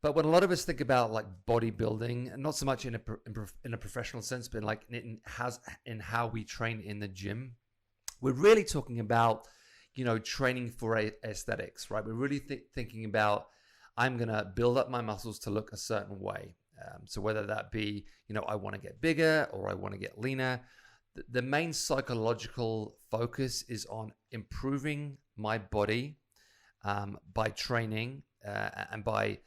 But when a lot of us think about like bodybuilding, and not so much in a professional sense, but like in how we train in the gym, we're really talking about, training for aesthetics, right? We're really thinking about, I'm going to build up my muscles to look a certain way. So whether that be, I want to get bigger or I want to get leaner, the main psychological focus is on improving my body by training and by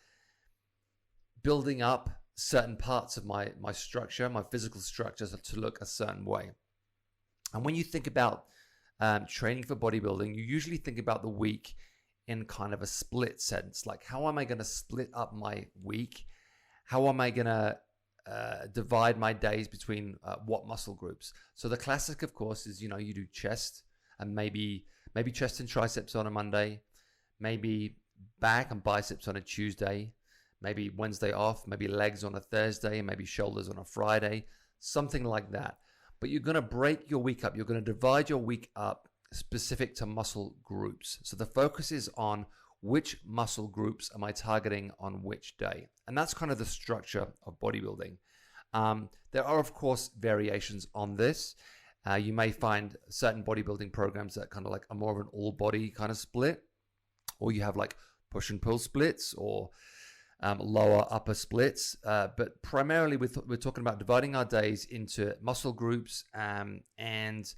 building up certain parts of my structure, my physical structure, to look a certain way. And when you think about training for bodybuilding, you usually think about the week in kind of a split sense. Like, how am I going to split up my week? How am I going to divide my days between what muscle groups? So the classic, of course, is, you do chest and maybe chest and triceps on a Monday, maybe back and biceps on a Tuesday, maybe Wednesday off, maybe legs on a Thursday, maybe shoulders on a Friday, something like that. But you're going to break your week up. You're going to divide your week up specific to muscle groups. So the focus is on which muscle groups am I targeting on which day. And that's kind of the structure of bodybuilding. There are, of course, variations on this. You may find certain bodybuilding programs that kind of like are more of an all body kind of split, or you have like push and pull splits or lower upper splits. But primarily we're talking about dividing our days into muscle groups, and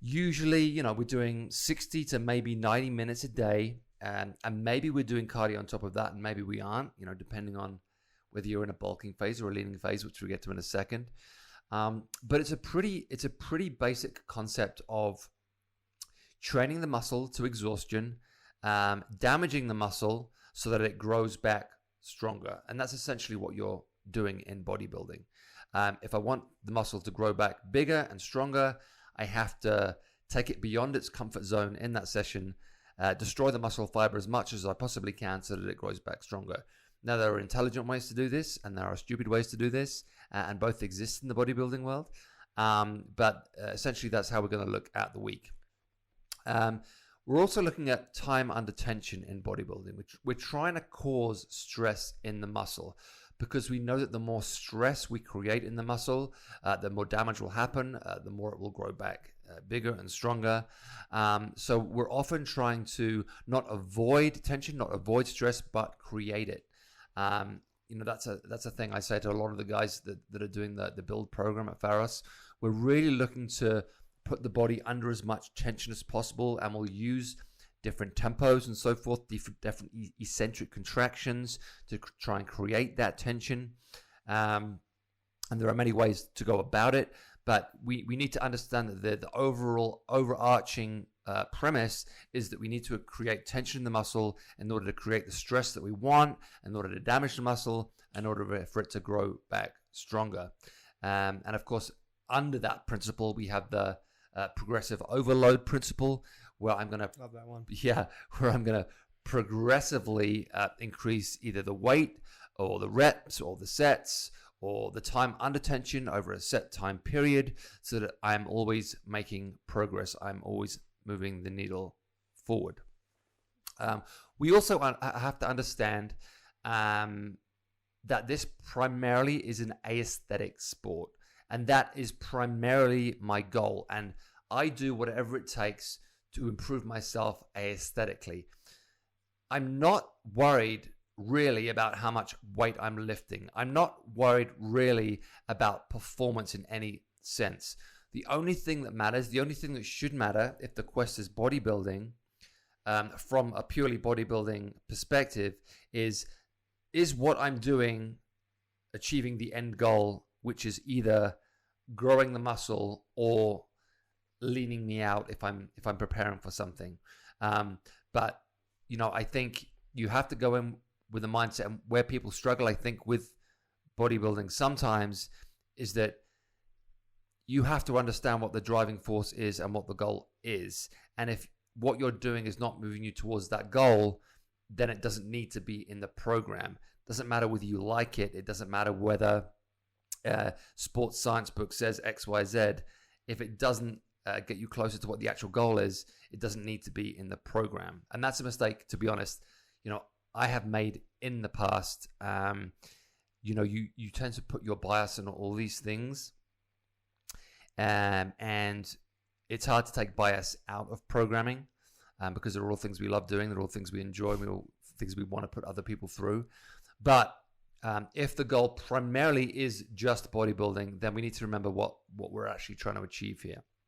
usually, we're doing 60 to maybe 90 minutes a day. And maybe we're doing cardio on top of that, and maybe we aren't, depending on whether you're in a bulking phase or a leaning phase, which we'll get to in a second. But it's a pretty basic concept of training the muscle to exhaustion, damaging the muscle so that it grows back stronger. And that's essentially what you're doing in bodybuilding. If I want the muscle to grow back bigger and stronger, I have to take it beyond its comfort zone in that session, destroy the muscle fiber as much as I possibly can so that it grows back stronger. Now, there are intelligent ways to do this, and there are stupid ways to do this, and both exist in the bodybuilding world. But essentially, that's how we're going to look at the week. We're also looking at time under tension in bodybuilding, which we're trying to cause stress in the muscle, because we know that the more stress we create in the muscle, the more damage will happen, the more it will grow back bigger and stronger. So we're often trying to not avoid tension, not avoid stress, but create it. That's a thing I say to a lot of the guys that are doing the build program at Pharos. We're really looking to put the body under as much tension as possible, and we'll use different tempos and so forth, different eccentric contractions to try and create that tension. And there are many ways to go about it, but we need to understand that the overall overarching premise is that we need to create tension in the muscle in order to create the stress that we want, in order to damage the muscle, in order for it to grow back stronger. And of course, under that principle, we have the progressive overload principle, where I'm going to love that one. Yeah, where I'm going to progressively increase either the weight or the reps or the sets or the time under tension over a set time period, so that I'm always making progress. I'm always moving the needle forward. We also have to understand that this primarily is an aesthetic sport, and that is primarily my goal. And I do whatever it takes to improve myself aesthetically. I'm not worried really about how much weight I'm lifting. I'm not worried really about performance in any sense. The only thing that matters, the only thing that should matter if the quest is bodybuilding, from a purely bodybuilding perspective, is what I'm doing achieving the end goal, which is either growing the muscle or leaning me out if I'm preparing for something. But I think you have to go in with a mindset, and where people struggle, I think, with bodybuilding sometimes, is that you have to understand what the driving force is and what the goal is. And if what you're doing is not moving you towards that goal, then it doesn't need to be in the program. It doesn't matter whether you like it. It doesn't matter whether sports science book says X, Y, Z. If it doesn't get you closer to what the actual goal is, it doesn't need to be in the program. And that's a mistake, to be honest. I have made in the past. You tend to put your bias on all these things, and it's hard to take bias out of programming, because they're all things we love doing, they're all things we enjoy, they're all things we want to put other people through. But if the goal primarily is just bodybuilding, then we need to remember what we're actually trying to achieve here.